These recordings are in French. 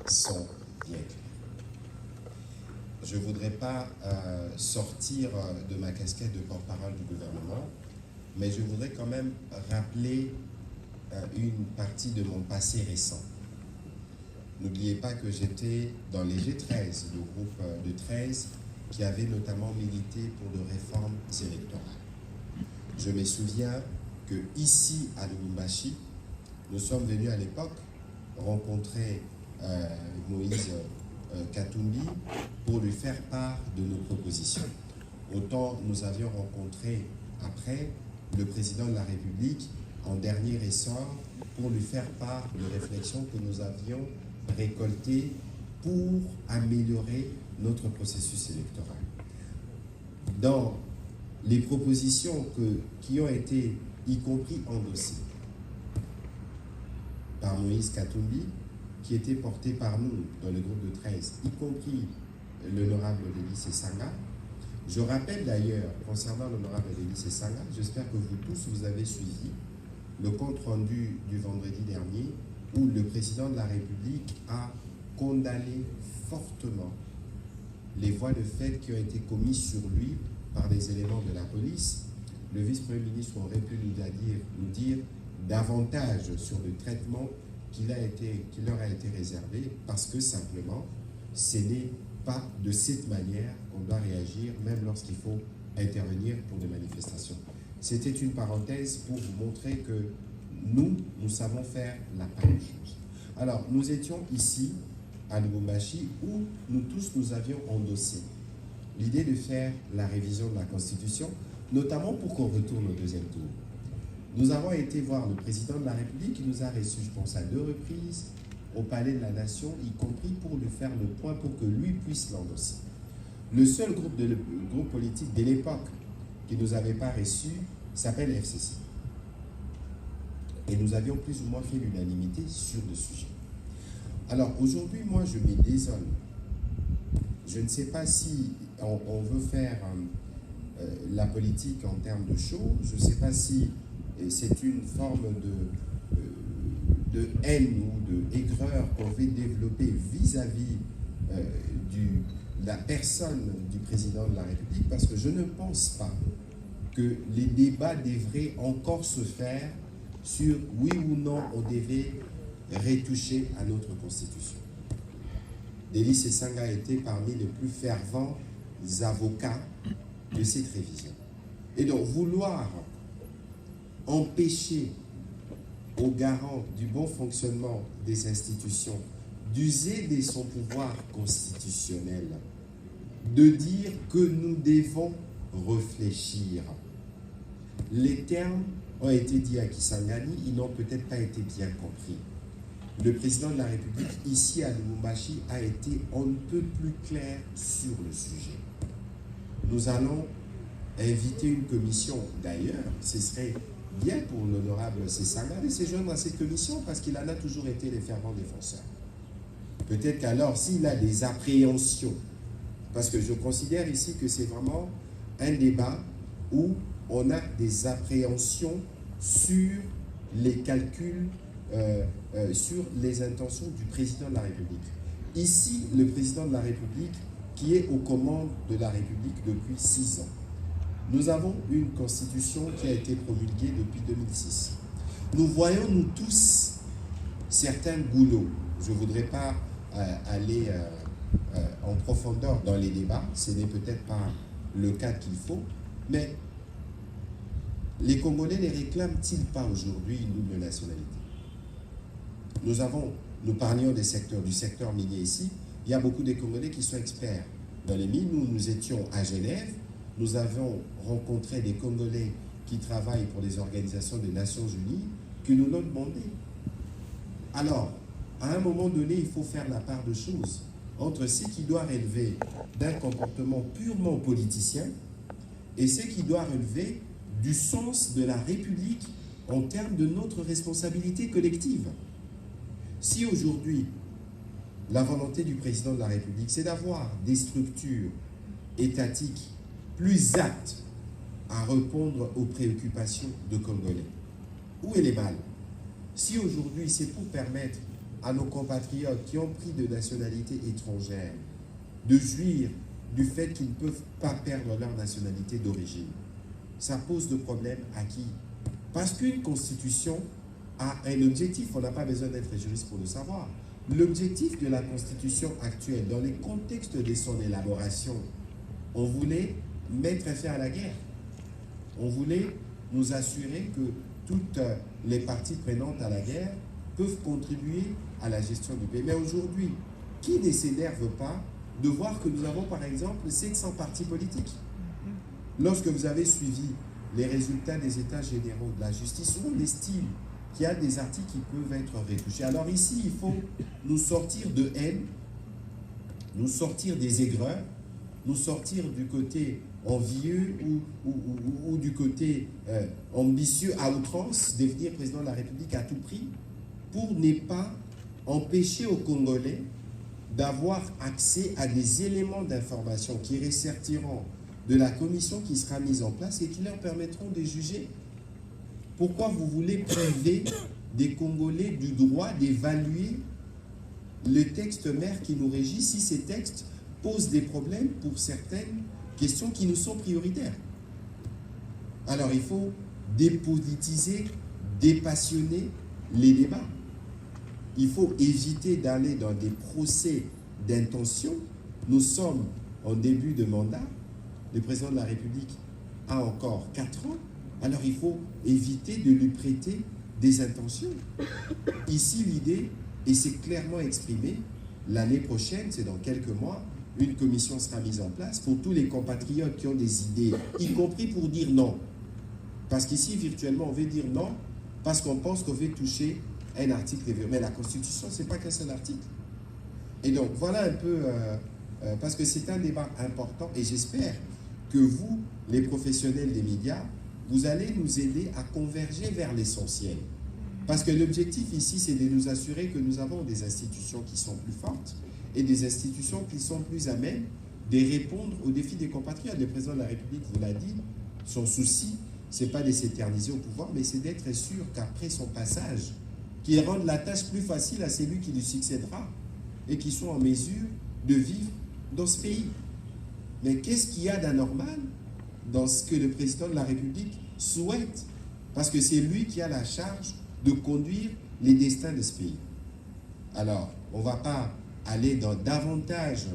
sont bien clairs. Je ne voudrais pas sortir de ma casquette de porte-parole du gouvernement, mais je voudrais quand même rappeler une partie de mon passé récent. N'oubliez pas que j'étais dans les G13, le groupe de 13 qui avait notamment milité pour de réformes électorales. Je me souviens que ici à Lubumbashi, nous sommes venus à l'époque rencontrer Moïse Katumbi pour lui faire part de nos propositions. Autant nous avions rencontré après le président de la République en dernier ressort pour lui faire part de réflexions que nous avions récoltées pour améliorer notre processus électoral. Dans les propositions qui ont été y compris endossées par Moïse Katumbi, qui était porté par nous dans le groupe de 13, y compris l'honorable Délice Sanga. Je rappelle d'ailleurs, concernant l'honorable Délice Sanga, j'espère que vous tous, vous avez suivi le compte-rendu du vendredi dernier où le président de la République a condamné fortement les voies de fait qui ont été commises sur lui par des éléments de la police. Le vice-premier ministre aurait pu nous dire davantage sur le traitement qui leur a été réservé, parce que simplement, ce n'est pas de cette manière qu'on doit réagir, même lorsqu'il faut intervenir pour des manifestations. C'était une parenthèse pour vous montrer que nous savons faire la part des choses. Alors, nous étions ici, à Lubumbashi, où nous tous, nous avions endossé l'idée de faire la révision de la Constitution, notamment pour qu'on retourne au deuxième tour. Nous avons été voir le président de la République qui nous a reçus, je pense, à 2 reprises au Palais de la Nation, y compris pour lui faire le point pour que lui puisse l'endosser. Le seul groupe politique de l'époque qui ne nous avait pas reçus s'appelle FCC. Et nous avions plus ou moins fait l'unanimité sur le sujet. Alors aujourd'hui, moi, je me désole. Je ne sais pas si on veut faire la politique en termes de show. Je ne sais pas si c'est une forme de haine ou de aigreur qu'on veut développer vis-à-vis de la personne du président de la République, parce que je ne pense pas que les débats devraient encore se faire sur oui ou non on devait retoucher à notre Constitution. Délice Sanga a été parmi les plus fervents avocats de cette révision. Et donc vouloir empêcher aux garants du bon fonctionnement des institutions d'user de son pouvoir constitutionnel, de dire que nous devons réfléchir. Les termes ont été dits à Kisangani, ils n'ont peut-être pas été bien compris. Le président de la République, ici à Lubumbashi, a été on ne peut plus clair sur le sujet. Nous allons inviter une commission, d'ailleurs, ce serait bien pour l'honorable Sanga de se joindre à cette commission, parce qu'il en a toujours été les fervents défenseurs. Peut-être qu'alors, s'il a des appréhensions, parce que je considère ici que c'est vraiment un débat où on a des appréhensions sur les calculs, sur les intentions du président de la République. Ici, le président de la République, qui est aux commandes de la République depuis 6 ans. Nous avons une constitution qui a été promulguée depuis 2006. Nous voyons, nous tous, certains goulots. Je ne voudrais pas aller en profondeur dans les débats, ce n'est peut-être pas le cas qu'il faut, mais les Congolais ne réclament-ils pas aujourd'hui une double nationalité? Nous parlions du secteur minier ici. Il y a beaucoup de Congolais qui sont experts dans les mines. Nous étions à Genève. Nous avons rencontré des Congolais qui travaillent pour les organisations des Nations Unies qui nous l'ont demandé. Alors, à un moment donné, il faut faire la part de choses entre ce qui doit relever d'un comportement purement politicien et ce qui doit relever du sens de la République en termes de notre responsabilité collective. Si aujourd'hui, la volonté du président de la République, c'est d'avoir des structures étatiques plus aptes à répondre aux préoccupations de Congolais, où est le mal? Si aujourd'hui, c'est pour permettre à nos compatriotes qui ont pris de nationalité étrangère de jouir du fait qu'ils ne peuvent pas perdre leur nationalité d'origine. Ça pose de problème à qui? Parce qu'une constitution a un objectif, on n'a pas besoin d'être juriste pour le savoir. L'objectif de la constitution actuelle, dans les contextes de son élaboration, on voulait mettre fin à la guerre. On voulait nous assurer que toutes les parties prenantes à la guerre peuvent contribuer à la gestion du pays. Mais aujourd'hui, qui ne s'énerve pas de voir que nous avons par exemple 700 partis politiques? Lorsque vous avez suivi les résultats des états généraux de la justice, on estime qu'il y a des articles qui peuvent être retouchés. Alors ici, il faut nous sortir de haine, nous sortir des aigreurs, nous sortir du côté envieux ou du côté ambitieux à outrance, devenir président de la République à tout prix, pour ne pas empêcher aux Congolais d'avoir accès à des éléments d'information qui ressortiront de la commission qui sera mise en place et qui leur permettront de juger. Pourquoi vous voulez priver des Congolais du droit d'évaluer le texte mère qui nous régit si ces textes posent des problèmes pour certaines questions qui nous sont prioritaires? Alors il faut dépolitiser, dépassionner les débats. Il faut éviter d'aller dans des procès d'intention. Nous sommes en début de mandat. Le président de la République a encore 4 ans. Alors il faut éviter de lui prêter des intentions. Ici, l'idée, et c'est clairement exprimé, l'année prochaine, c'est dans quelques mois, une commission sera mise en place pour tous les compatriotes qui ont des idées, y compris pour dire non. Parce qu'ici, virtuellement, on veut dire non parce qu'on pense qu'on veut toucher un article. Mais la Constitution, ce n'est pas qu'un seul article. Et donc, voilà un peu, parce que c'est un débat important et j'espère que vous, les professionnels des médias, vous allez nous aider à converger vers l'essentiel. Parce que l'objectif ici, c'est de nous assurer que nous avons des institutions qui sont plus fortes et des institutions qui sont plus à même de répondre aux défis des compatriotes. Le président de la République vous l'a dit, son souci, ce n'est pas de s'éterniser au pouvoir, mais c'est d'être sûr qu'après son passage, qu'il rende la tâche plus facile à celui qui lui succédera et qui soit en mesure de vivre dans ce pays. Mais qu'est-ce qu'il y a d'anormal dans ce que le président de la République souhaite? Parce que c'est lui qui a la charge de conduire les destins de ce pays. Alors, on ne va pas aller dans davantage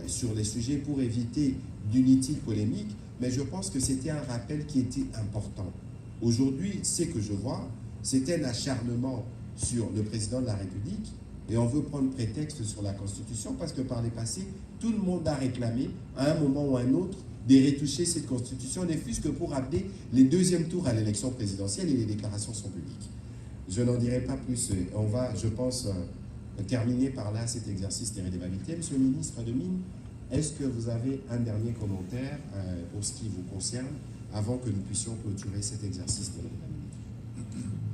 sur les sujets pour éviter d'inutiles polémiques, mais je pense que c'était un rappel qui était important. Aujourd'hui, ce que je vois, c'est un acharnement sur le président de la République et on veut prendre prétexte sur la Constitution parce que par le passé, tout le monde a réclamé à un moment ou à un autre de retoucher cette Constitution, ne fût-ce que pour amener les deuxièmes tours à l'élection présidentielle et les déclarations sont publiques. Je n'en dirai pas plus. On va, je pense, terminer par là cet exercice de redevabilité. Monsieur le ministre de Mines, est-ce que vous avez un dernier commentaire pour ce qui vous concerne avant que nous puissions clôturer cet exercice de redevabilité?